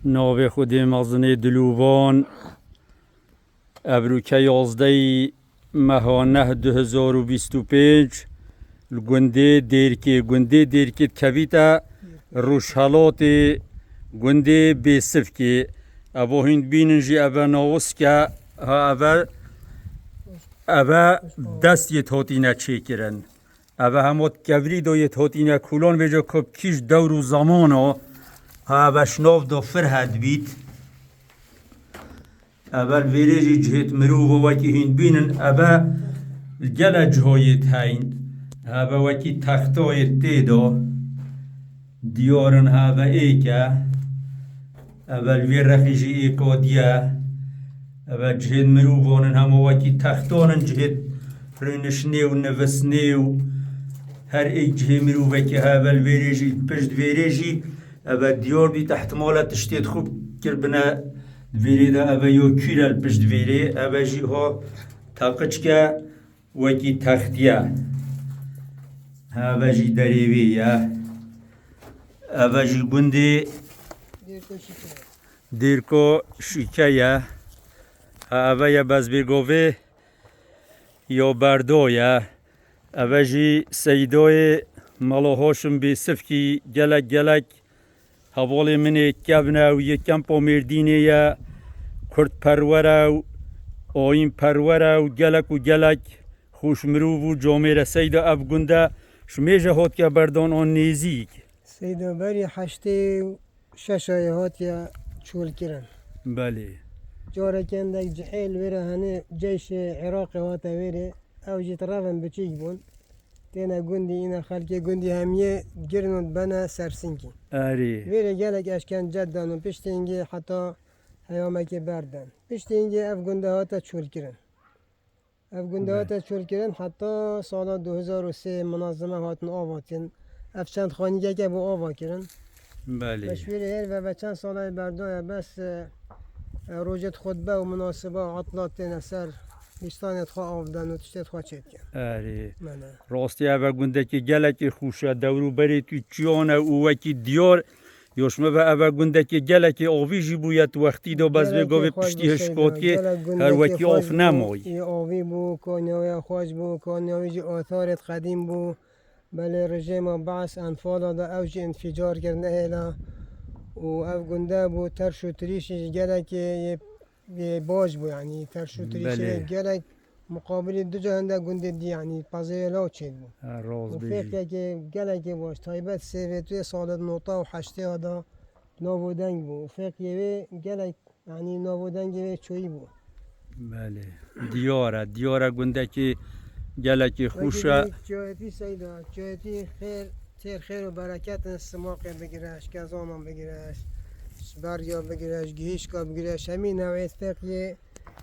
ناوی خودی مزنه دلوبان ابروکه 11 مهانه 2025 گنده دیرکی کویتا روشهلات گنده بیسف که ابو هند بیننجی ابا ناوس که ابا دست یه تاتینه چه کرن ابا همات کوری دو یه تاتینه کلان بجا کب کیش دور و زمانه ابا شناف دو فرهد بیت ابا ویریجی جهت مروف و وکی هند بینن ابا گل جهایت هین ابا وکی تختای تیدا دیارن ابا ایکه ابا الوی رخیجی ایکا دیا ابا جهت مروفانن همه وکی تختانن جهت رنشنی و نفسنی و هر ایک جهت مروفه که ابا الویریجی پشت ویریجی ابا دیار بی تحت مالت تشتید خوب کربنا ویری دا ابا یو کیرل پشت ویری ابا جی ها تاقچ که وکی تختیه ابا جی دریویه ابا جی گنده دیرکو شیکه ابا یا بزبیرگوه یا بردویه ابا جی سیدوی ملاهاشم بی سفکی گلک حوالی منی کبنه و یک کمپو مردینه یا کرد پروره و آین پروره و گلک خوش مروف و جامعه سیده افگنده شمیجه هات که بردان آن نیزیک سیده بری 86 هات یا چول کرن بله جاره کندک جحیل ویره هنه جیش عراق هاتا ویره او جیت رافن بچیک بون تینا گندی اینا خلکی گندی همیه گرنود بنا سرسنکی آری ویره گلک اشکن جدن و پشت اینگه حتی هیامکی بردن پشت اینگه اف گنده هاتا چول کرن اف گنده هاتا چول کرن حتی سال 2003 منظمه هاتن آواتین اف چند خانیگه که با آوا کرن بله بشویره هر و چند سالای بردای بس روجت خطبه و مناسبه عطلات نسر بیستانت خواه آفدن و تشتت خواه چید کن آری راستی اوه گنده که گلک خوشه دورو بری توی چیانه او وکی دیار یوشمه به اوه گنده که گلک آویجی بوید وقتی دو بز بگاوه پشتی هشکات که هر وکی آف نمای آوی بو کانیوی خوش بو کانیوی جی آثارت قدیم بو بله رژیم بعث انفالا دا اوج انفجار کرنه ایلا و او گنده بو ترش و تریشی گلک یه باج بو یعنی ترش و تریشی گلک مقابل دو جهنده گنده دی یعنی پازیلا چید بو راز بیجی و فکر که گلک باش تایبت سیویتوی سالت نوتا و حشتی دا نابودنگ بو و فکر یه گلک یعنی نابودنگ چویی بو بله دیاره گنده که گلک خوشه جایتی سیدا جایتی خیر و برکت استماق بگیرش گزانم بگیرش بریا بگیرش گیشکا بگیرش همین نوعیت فکر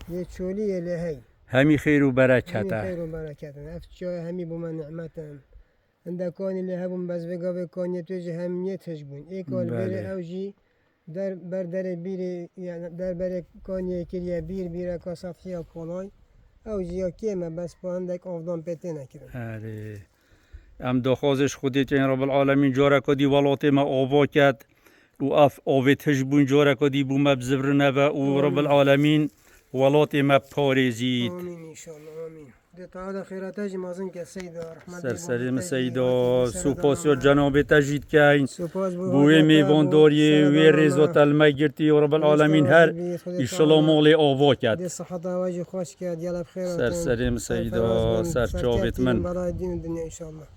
یه چولی لهی همی خیر و برکت همی خیر و برکت افت جای همی بو من نعمتم اندکانی له بوم بز بگاوه کانی توی همیتش بون ایکال بره اوجی در بر در بیر یعنی در بر کانی کلیه بیر کاساتی کلای اوجی یا کیمه بس با اندک آفدان پته نکردن آره ام دخوازش خودی که رب العالمین جاره کدی ولات ما آوا کرد و اف آویتش بون جاره کدی بو مبزبرنه و رب العالمین ولات ما پارزید آمین انشاءالله آمین ده تعالی خیراتش مازن که سیدا رحمت سرسریم سیدا سپاس و جناب تجید کن بوی میوانداری وی رزوت المگرتی و رب العالمین هر ایشالا مال آوا کرد ده صحت آواجی خوش کرد یلب خیرات سرسریم سیدا سرچاوت من برای دین و دنیا انشاءالله